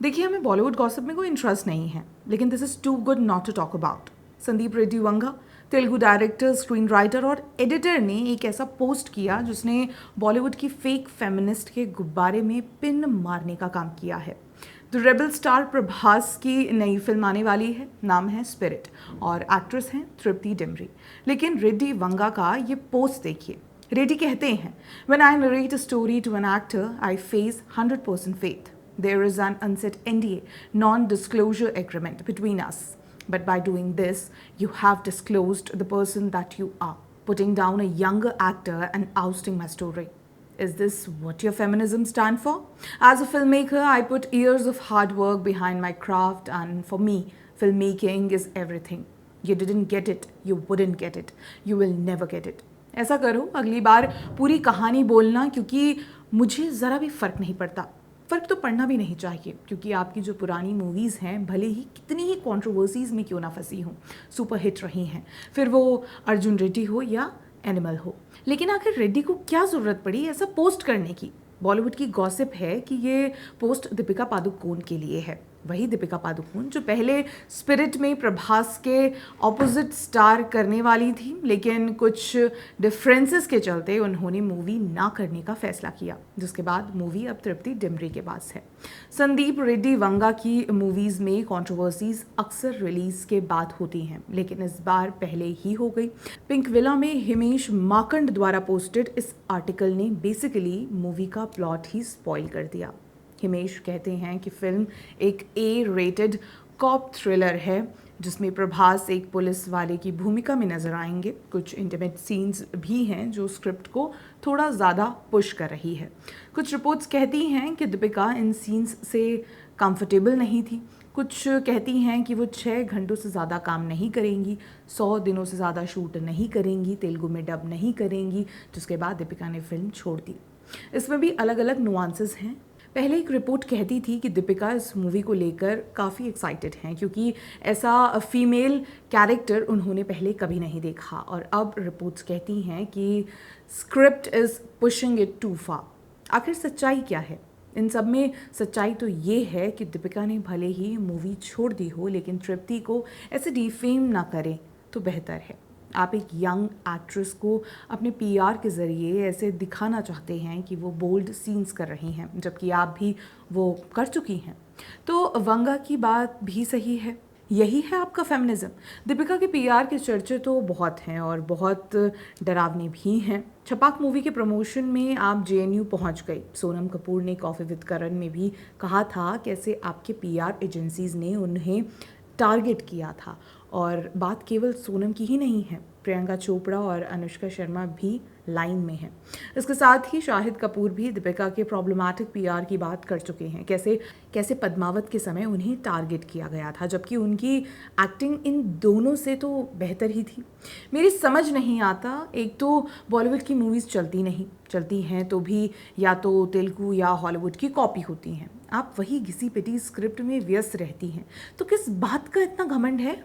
देखिए, हमें बॉलीवुड गॉसिप में कोई इंटरेस्ट नहीं है, लेकिन this is too good not to talk about. Sandeep Reddy Vanga, Telugu director, screen writer और एडिटर ने एक ऐसा पोस्ट किया जिसने बॉलीवुड की फेक फेमिनिस्ट के गुब्बारे में पिन मारने का काम किया है। द रेबल स्टार प्रभास की नई फिल्म आने वाली है, नाम है स्पिरिट, और एक्ट्रेस हैं तृप्ति डिमरी। लेकिन रेड्डी वंगा का ये पोस्ट देखिए। रेड्डी कहते हैं, when I narrate a story to an actor I face 100% faith. There is an unset NDA, non-disclosure agreement between us. But by doing this, you have disclosed the person that you are, putting down a younger actor and ousting my story. Is this what your feminism stand for? As a filmmaker, I put years of hard work behind my craft, and for me, filmmaking is everything. You didn't get it, you wouldn't get it, you will never get it. ऐसा करो अगली बार पूरी कहानी बोलना, क्योंकि मुझे ज़रा भी फ़र्क नहीं पड़ता। फ़र्क तो पड़ना भी नहीं चाहिए, क्योंकि आपकी जो पुरानी मूवीज़ हैं, भले ही कितनी ही कंट्रोवर्सीज़ में क्यों ना फंसी हों, सुपर हिट रही हैं, फिर वो अर्जुन रेड्डी हो या एनिमल हो। लेकिन आखिर रेड्डी को क्या ज़रूरत पड़ी ऐसा पोस्ट करने की? बॉलीवुड की गॉसिप है कि ये पोस्ट दीपिका पादुकोण के लिए है। वही दीपिका पादुकोण जो पहले स्पिरिट में प्रभास के ऑपोजिट स्टार करने वाली थी, लेकिन कुछ डिफरेंसेस के चलते उन्होंने मूवी ना करने का फैसला किया, जिसके बाद मूवी अब तृप्ति डिमरी के पास है। संदीप रेड्डी वंगा की मूवीज़ में कंट्रोवर्सीज अक्सर रिलीज के बाद होती हैं, लेकिन इस बार पहले ही हो गई। पिंक विला में हिमेश माकंड द्वारा पोस्टेड इस आर्टिकल ने बेसिकली मूवी का प्लॉट ही स्पॉइल कर दिया। हिमेश कहते हैं कि फिल्म एक A-रेटेड कॉप थ्रिलर है, जिसमें प्रभास एक पुलिस वाले की भूमिका में नजर आएंगे। कुछ इंटीमेट सीन्स भी हैं जो स्क्रिप्ट को थोड़ा ज़्यादा पुश कर रही है। कुछ रिपोर्ट्स कहती हैं कि दीपिका इन सीन्स से कंफर्टेबल नहीं थी। कुछ कहती हैं कि वो 6 घंटों से ज़्यादा काम नहीं करेंगी, 100 दिनों से ज़्यादा शूट नहीं करेंगी, तेलुगु में डब नहीं करेंगी, जिसके बाद दीपिका ने फिल्म छोड़ दी। इसमें भी अलग अलग नुआंसेस हैं। पहले एक रिपोर्ट कहती थी कि दीपिका इस मूवी को लेकर काफ़ी एक्साइटेड हैं, क्योंकि ऐसा फीमेल कैरेक्टर उन्होंने पहले कभी नहीं देखा, और अब रिपोर्ट्स कहती हैं कि script is pushing it too far. आखिर सच्चाई क्या है? इन सब में सच्चाई तो ये है कि दीपिका ने भले ही मूवी छोड़ दी हो, लेकिन तृप्ति को ऐसे डिफेम ना करें तो बेहतर है। आप एक यंग एक्ट्रेस को अपने PR के ज़रिए ऐसे दिखाना चाहते हैं कि वो बोल्ड सीन्स कर रही हैं, जबकि आप भी वो कर चुकी हैं। तो वंगा की बात भी सही है। यही है आपका फेमिनिज्म। दीपिका के PR के चर्चे तो बहुत हैं और बहुत डरावने भी हैं। छपाक मूवी के प्रमोशन में आप JNU पहुंच गई। सोनम कपूर ने कॉफ़ी विद करण में भी कहा था कैसे आपके PR एजेंसीज़ ने उन्हें टारगेट किया था, और बात केवल सोनम की ही नहीं है, प्रियंका चोपड़ा और अनुष्का शर्मा भी लाइन में हैं। इसके साथ ही शाहिद कपूर भी दीपिका के प्रॉब्लमैटिक PR की बात कर चुके हैं, कैसे पद्मावत के समय उन्हें टारगेट किया गया था, जबकि उनकी एक्टिंग इन दोनों से तो बेहतर ही थी। मेरी समझ नहीं आता, एक तो बॉलीवुड की मूवीज़ चलती हैं तो भी या तो तेलुगु या हॉलीवुड की कॉपी होती हैं। आप वही घिसी पिटी स्क्रिप्ट में व्यस्त रहती हैं, तो किस बात का इतना घमंड है?